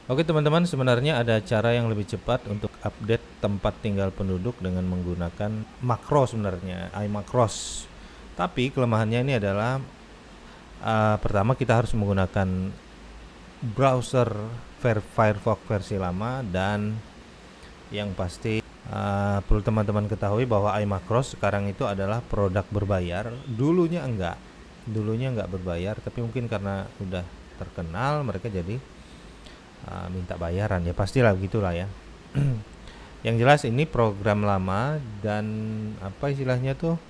Oke teman-teman, sebenarnya ada cara yang lebih cepat untuk update tempat tinggal penduduk dengan menggunakan makro sebenarnya, iMacros. Tapi kelemahannya ini adalah pertama kita harus menggunakan browser Firefox versi lama, dan yang pasti perlu teman-teman ketahui bahwa iMacros sekarang itu adalah produk berbayar. Dulunya enggak berbayar, tapi mungkin karena udah terkenal mereka jadi minta bayaran, ya pastilah begitulah ya. Yang jelas ini program lama, dan apa istilahnya tuh,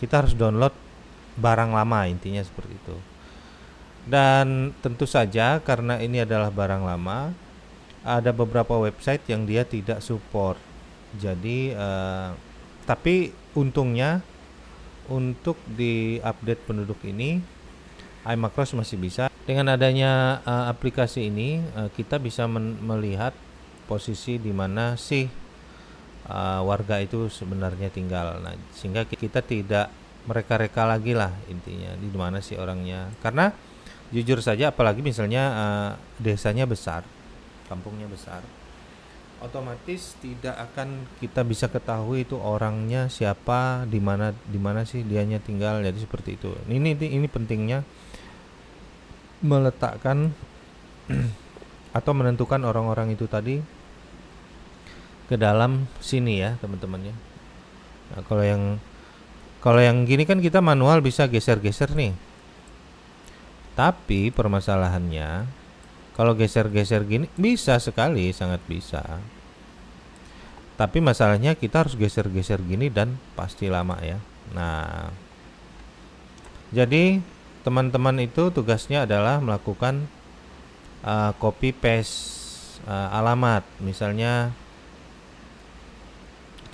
kita harus download barang lama, intinya seperti itu. Dan tentu saja karena ini adalah barang lama, ada beberapa website yang dia tidak support. Jadi tapi untungnya untuk di update penduduk ini iMacros masih bisa. Dengan adanya aplikasi ini kita bisa melihat posisi di mana sih warga itu sebenarnya tinggal. Nah, sehingga kita tidak mereka-reka lagi lah, intinya di mana sih orangnya. Karena jujur saja, apalagi misalnya desanya besar, kampungnya besar, otomatis tidak akan kita bisa ketahui itu orangnya siapa, di mana sih dianya tinggal. Jadi seperti itu. Ini pentingnya meletakkan atau menentukan orang-orang itu tadi ke dalam sini ya, teman-teman ya. Nah, kalau yang gini kan kita manual bisa geser-geser nih. Tapi permasalahannya, kalau geser-geser gini bisa sekali, sangat bisa. Tapi masalahnya kita harus geser-geser gini dan pasti lama ya. Nah, jadi teman-teman itu tugasnya adalah melakukan copy paste alamat. Misalnya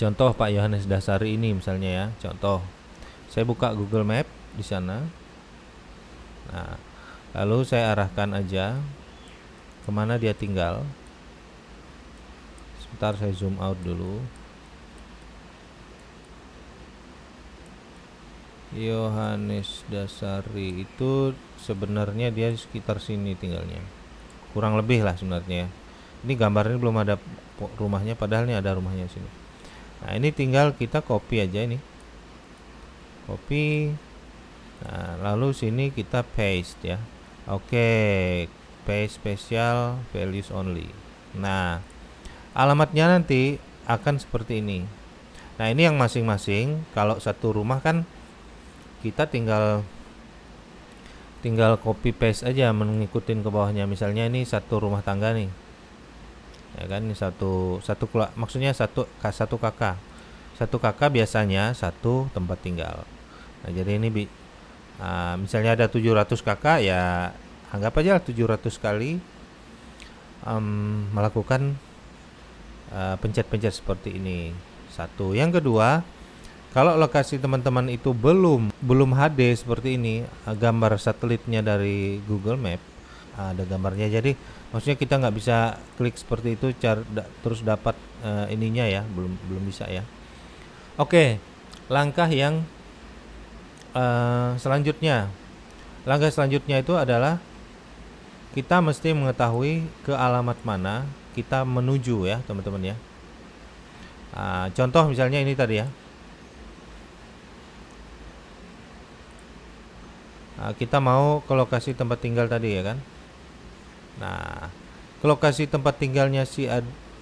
contoh Pak Yohanes Dasari ini misalnya ya, contoh. Saya buka Google Map di sana. Nah, lalu saya arahkan aja kemana dia tinggal. Sebentar, saya zoom out dulu. Yohanes Dasari itu sebenarnya dia di sekitar sini tinggalnya, kurang lebih lah sebenarnya ya. Ini gambarnya belum ada rumahnya, padahal ini ada rumahnya sini. Nah, ini tinggal kita copy aja ini, copy. Nah, lalu sini kita paste ya. Oke, paste special values only. Nah, alamatnya nanti akan seperti ini. Nah, ini yang masing-masing. Kalau satu rumah kan kita tinggal copy paste aja, mengikutin ke bawahnya. Misalnya ini satu rumah tangga nih, ya kan, ini maksudnya satu kakak. Satu kakak biasanya satu tempat tinggal. Nah, jadi ini misalnya ada 700 kakak, ya anggap aja 700 kali melakukan pencet-pencet seperti ini. Satu. Yang kedua, kalau lokasi teman-teman itu belum HD seperti ini, gambar satelitnya dari Google Map, ada gambarnya. Jadi maksudnya kita nggak bisa klik seperti itu terus dapat ininya ya, belum bisa ya. Oke, langkah yang selanjutnya. Langkah selanjutnya itu adalah kita mesti mengetahui ke alamat mana kita menuju ya, teman-teman ya. Contoh misalnya ini tadi ya. Kita mau ke lokasi tempat tinggal tadi ya kan. Nah, ke lokasi tempat tinggalnya si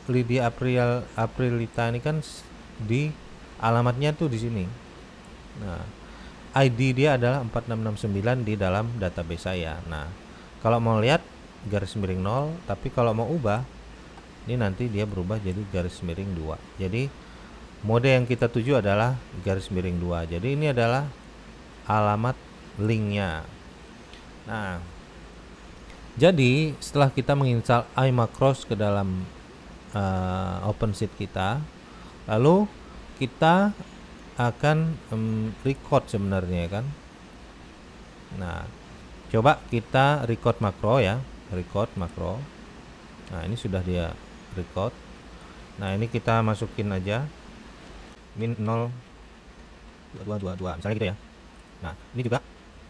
Lydia Aprilita ini kan di alamatnya tuh di sini. Nah, ID dia adalah 4669 di dalam database saya. Nah, kalau mau lihat garis miring 0, tapi kalau mau ubah ini nanti dia berubah jadi garis miring 2. Jadi mode yang kita tuju adalah garis miring 2. Jadi ini adalah alamat linknya. Nah, jadi setelah kita menginstal iMacros ke dalam OpenSheet kita, lalu kita akan record sebenarnya kan. Nah, coba kita record makro ya, record makro. Nah, ini sudah dia record. Nah, ini kita masukin aja min 0 222 misalnya gitu ya. Nah, ini juga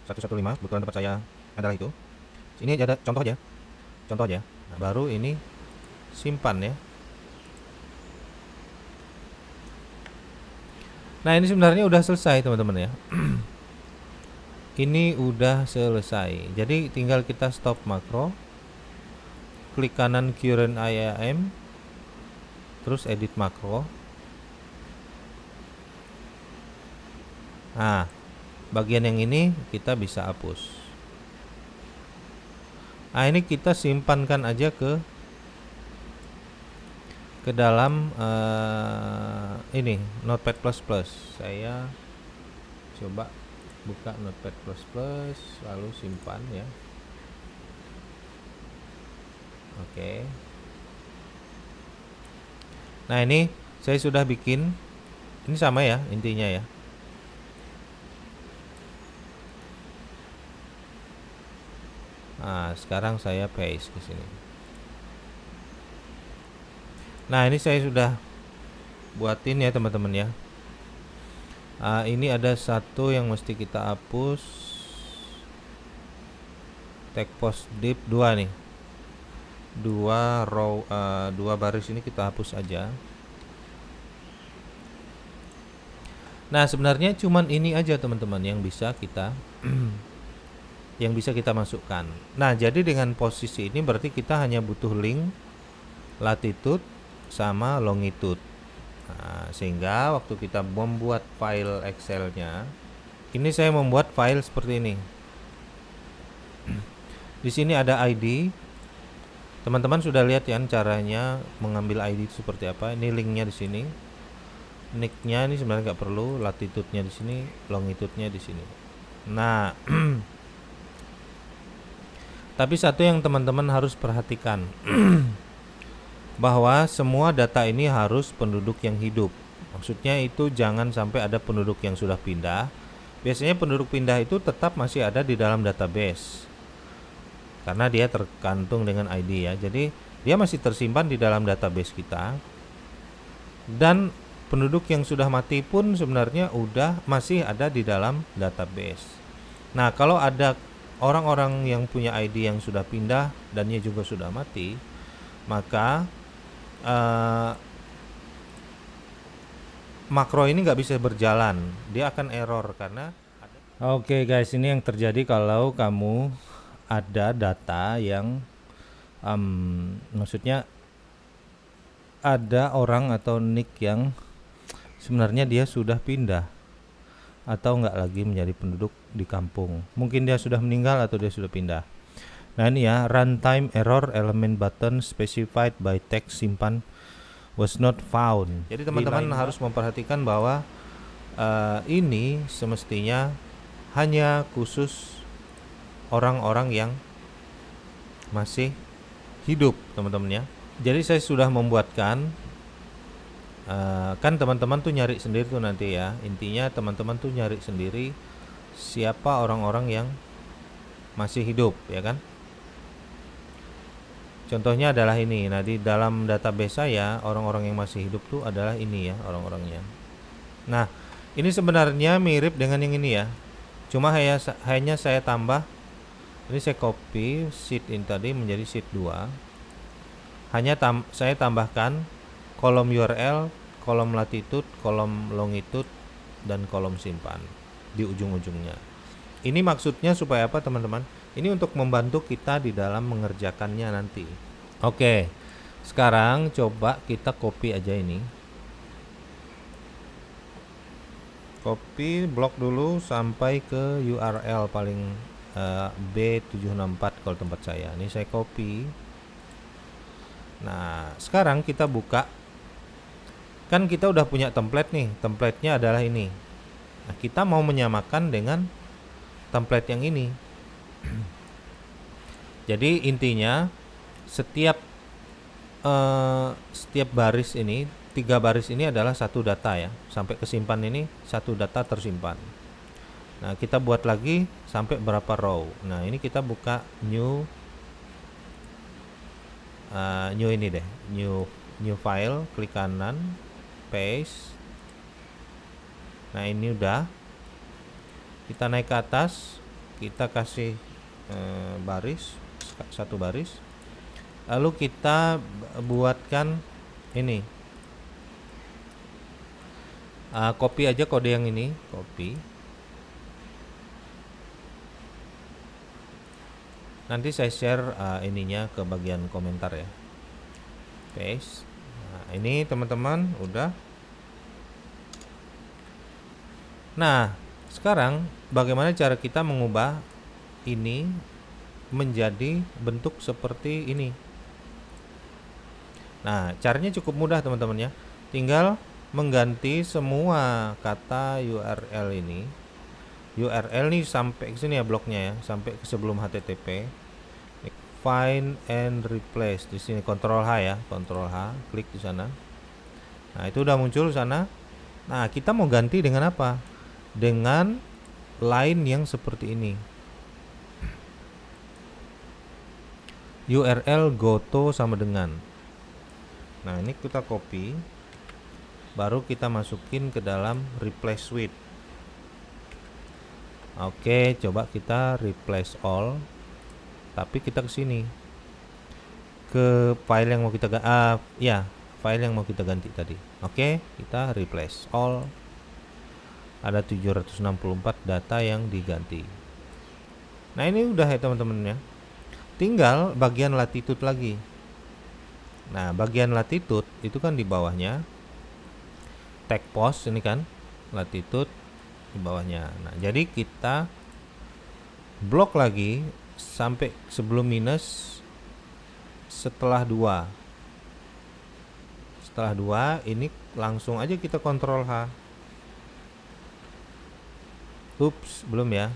115 kebetulan tempat saya adalah itu. Ini ada contoh aja. Nah, baru ini simpan ya. Nah, ini sebenarnya udah selesai teman-teman ya. Ini udah selesai. Jadi tinggal kita stop makro, klik kanan current IAM, terus edit makro. Nah, bagian yang ini kita bisa hapus. Nah, ini kita simpankan aja ke dalam ini Notepad++. Saya coba buka Notepad++, lalu simpan ya. Oke. Nah, ini saya sudah bikin. Ini sama ya intinya ya. Nah, sekarang saya paste ke sini. Nah, ini saya sudah buatin ya teman-teman ya. Ini ada satu yang mesti kita hapus. Tag post div 2 nih. 2 row 2 baris ini kita hapus aja. Nah, sebenarnya cuman ini aja teman-teman yang bisa kita masukkan. Nah, jadi dengan posisi ini berarti kita hanya butuh link latitude sama longitude. Nah, sehingga waktu kita membuat file Excel-nya, ini saya membuat file seperti ini. Di sini ada ID. Teman-teman sudah lihat ya caranya mengambil ID itu seperti apa. Ini linknya di sini. Nick-nya ini sebenarnya nggak perlu. Latitude-nya di sini, longitude-nya di sini. Nah, tapi satu yang teman-teman harus perhatikan. Bahwa semua data ini harus penduduk yang hidup. Maksudnya itu jangan sampai ada penduduk yang sudah pindah. Biasanya penduduk pindah itu tetap masih ada di dalam database karena dia tergantung dengan ID ya. Jadi dia masih tersimpan di dalam database kita. Dan penduduk yang sudah mati pun sebenarnya masih ada di dalam database. Nah, kalau ada orang-orang yang punya ID yang sudah pindah dan dia juga sudah mati, maka makro ini nggak bisa berjalan, dia akan error karena Oke guys, ini yang terjadi kalau kamu ada data yang maksudnya ada orang atau nick yang sebenarnya dia sudah pindah atau nggak lagi menjadi penduduk di kampung. Mungkin dia sudah meninggal atau dia sudah pindah. Nah, ini ya, runtime error element button specified by text simpan was not found. Jadi teman-teman harus memperhatikan bahwa ini semestinya hanya khusus orang-orang yang masih hidup teman-teman ya. Jadi saya sudah membuatkan kan teman-teman tuh nyari sendiri tuh nanti ya. Intinya teman-teman tuh nyari sendiri siapa orang-orang yang masih hidup ya kan. Contohnya adalah ini. Nah, di dalam database saya orang-orang yang masih hidup tuh adalah ini ya orang-orangnya. Nah, ini sebenarnya mirip dengan yang ini ya. Cuma hanya saya tambah. Ini saya copy sheet ini tadi menjadi sheet 2. Hanya saya tambahkan kolom URL, kolom latitude, kolom longitude, dan kolom simpan di ujung-ujungnya. Ini maksudnya supaya apa teman-teman? Ini untuk membantu kita di dalam mengerjakannya nanti. Oke, sekarang coba kita copy aja ini. Copy blok dulu sampai ke URL paling B764 kalau tempat saya. Ini saya copy. Nah, sekarang kita buka. Kan kita udah punya template nih. Template-nya adalah ini. Nah, kita mau menyamakan dengan template yang ini. Jadi intinya setiap baris ini, 3 baris ini adalah satu data ya. Sampai kesimpan ini satu data tersimpan. Nah, kita buat lagi sampai berapa row. Nah, ini kita buka new ini deh, new file, klik kanan, paste. Nah, ini udah. Kita naik ke atas, kita kasih baris, satu baris. Lalu kita buatkan ini, copy aja kode yang ini, copy. Nanti saya share ininya ke bagian komentar ya. Paste. Nah, ini teman-teman udah. Nah, sekarang bagaimana cara kita mengubah ini menjadi bentuk seperti ini? Nah, caranya cukup mudah teman-teman ya. Tinggal mengganti semua kata URL ini. URL nih sampai ke sini ya bloknya ya, sampai ke sebelum HTTP. Find and replace di sini, Ctrl H ya, Ctrl H, klik di sana. Nah, itu udah muncul sana. Nah, kita mau ganti dengan apa? Dengan line yang seperti ini. URL goto sama dengan. Nah, ini kita copy, baru kita masukin ke dalam replace with. Oke, coba kita replace all, tapi kita ke sini, ke file yang mau kita file yang mau kita ganti tadi. Oke, kita replace all. Ada 764 data yang diganti. Nah, ini udah ya teman-teman ya. Tinggal bagian latitude lagi. Nah, bagian latitude itu kan di bawahnya tag post ini kan, latitude di bawahnya. Nah, jadi kita blok lagi sampai sebelum minus, setelah 2. Setelah 2 ini langsung aja kita Ctrl H. Ups, belum ya.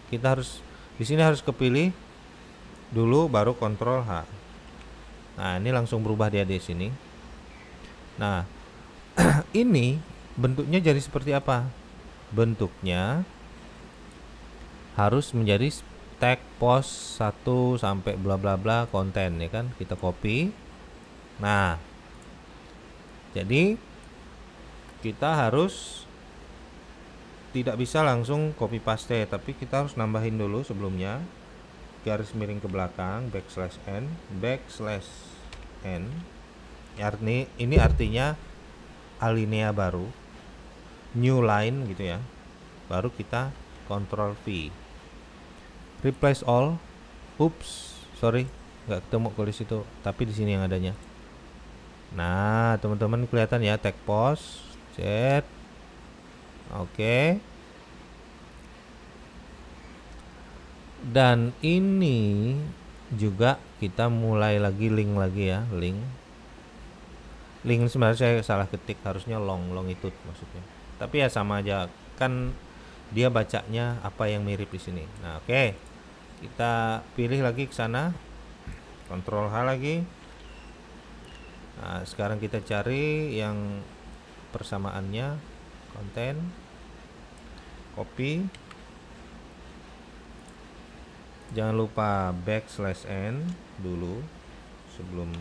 Kita harus di sini harus kepilih dulu baru Ctrl H. Nah, ini langsung berubah dia di sini. Nah, ini bentuknya jadi seperti apa? Bentuknya harus menjadi tag post 1 sampai bla bla bla konten ya kan, kita copy. Nah, jadi kita harus tidak bisa langsung copy paste, tapi kita harus nambahin dulu sebelumnya, garis miring ke belakang, /n. Ini artinya alinea baru, new line gitu ya. Baru kita Ctrl V, replace all. Ups, sorry, nggak ketemu kalau di situ, tapi di sini yang adanya. Nah, teman-teman kelihatan ya, tag post, set. Oke. Dan ini juga kita mulai lagi link lagi ya, link sebenarnya saya salah ketik, harusnya longitude maksudnya. Tapi ya sama aja kan, dia bacanya apa yang mirip di sini. Nah, oke. Kita pilih lagi ke sana, Ctrl H lagi. Nah, sekarang kita cari yang persamaannya, konten, copy. Jangan lupa /n dulu sebelum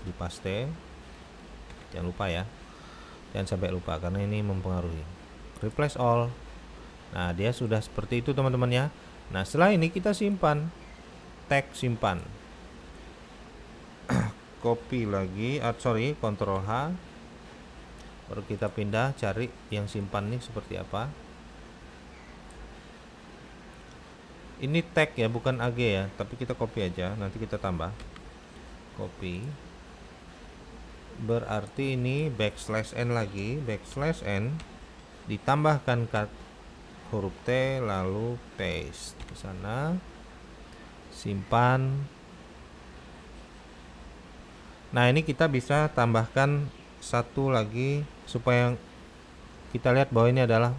dipaste. Jangan lupa ya, jangan sampai lupa karena ini mempengaruhi. Replace all. Nah, dia sudah seperti itu teman-teman ya. Nah, setelah ini kita simpan, tag simpan. Copy lagi, Ctrl H. Baru kita pindah, cari yang simpan nih seperti apa. Ini tag ya, bukan AG ya, tapi kita copy aja, nanti kita tambah. Copy. Berarti ini /n lagi, /n ditambahkan huruf T, lalu paste ke sana, simpan. Nah, ini kita bisa tambahkan satu lagi supaya kita lihat bahwa ini adalah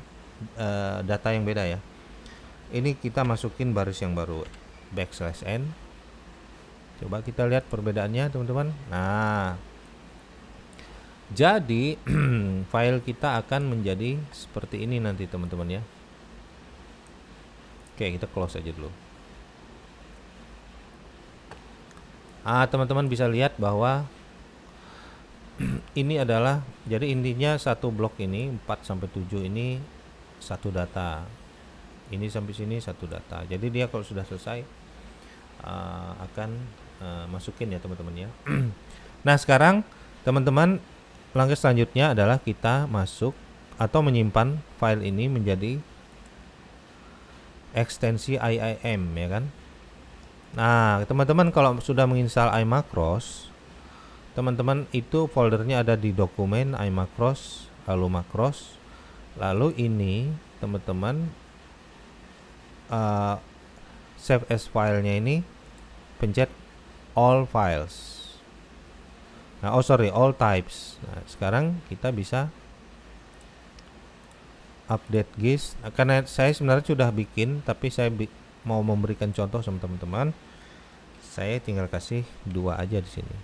data yang beda ya. Ini kita masukin baris yang baru, /n. Coba kita lihat perbedaannya teman-teman. Nah, jadi file kita akan menjadi seperti ini nanti teman-teman ya. Oke, kita close aja dulu. Teman-teman bisa lihat bahwa ini adalah, jadi intinya satu blok ini 4 sampai 7 ini satu data. Ini sampai sini satu data. Jadi dia kalau sudah selesai akan masukin ya teman-teman ya. Nah sekarang teman-teman, langkah selanjutnya adalah kita masuk atau menyimpan file ini menjadi ekstensi IIM ya kan. Nah teman-teman kalau sudah menginstal iMacros, teman-teman itu foldernya ada di dokumen iMacros, lalu macros, lalu ini teman-teman save as filenya ini pencet all files. Nah, all types. Nah, sekarang kita bisa update GIS. Nah, karena saya sebenarnya sudah bikin, tapi saya mau memberikan contoh sama teman-teman. Saya tinggal kasih 2 aja di sini.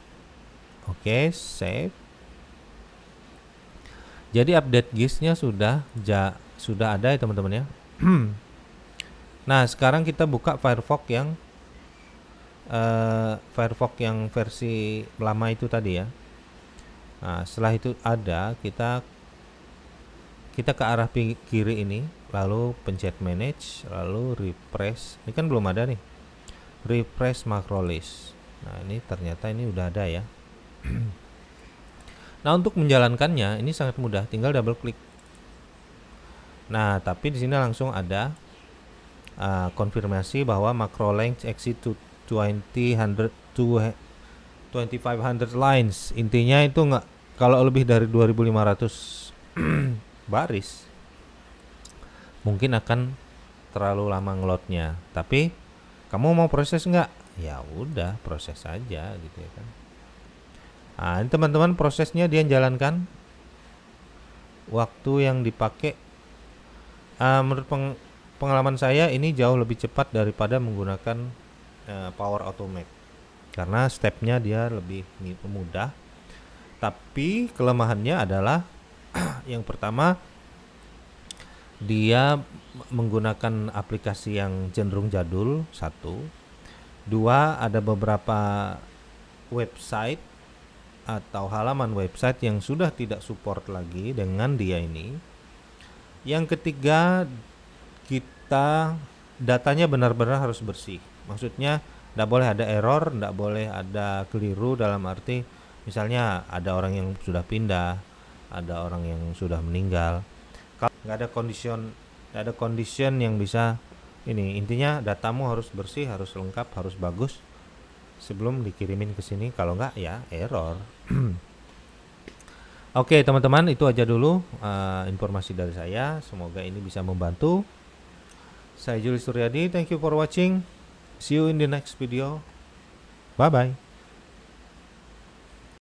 Oke, save. Jadi update GIS-nya sudah ada ya teman-teman ya. Nah, sekarang kita buka Firefox yang versi lama itu tadi ya. Nah, setelah itu ada, kita ke arah kiri ini, lalu pencet manage, lalu refresh. Ini kan belum ada nih. Refresh macro list. Nah, ini ternyata ini udah ada ya. Nah, untuk menjalankannya ini sangat mudah, tinggal double klik. Nah, tapi di sini langsung ada konfirmasi bahwa macro length exceed to 2500 lines. Intinya itu nggak, kalau lebih dari 2500 baris mungkin akan terlalu lama ngeloadnya. Tapi kamu mau proses nggak? Ya udah, proses aja gitu ya kan. Nah, ini teman-teman prosesnya dia jalankan. Waktu yang dipakai menurut pengalaman saya ini jauh lebih cepat daripada menggunakan Power Automate, karena stepnya dia lebih mudah. Tapi kelemahannya adalah yang pertama, dia menggunakan aplikasi yang cenderung jadul. 1, 2, ada beberapa website atau halaman website yang sudah tidak support lagi dengan dia ini. Yang ketiga, kita datanya benar-benar harus bersih. Maksudnya tidak boleh ada error, tidak boleh ada keliru, dalam arti misalnya ada orang yang sudah pindah, ada orang yang sudah meninggal. Kalau nggak ada condition yang bisa ini, intinya datamu harus bersih, harus lengkap, harus bagus sebelum dikirimin ke sini. Kalau nggak ya error. Oke teman-teman, itu aja dulu informasi dari saya. Semoga ini bisa membantu. Saya Julius Suryadi, thank you for watching. See you in the next video. Bye bye.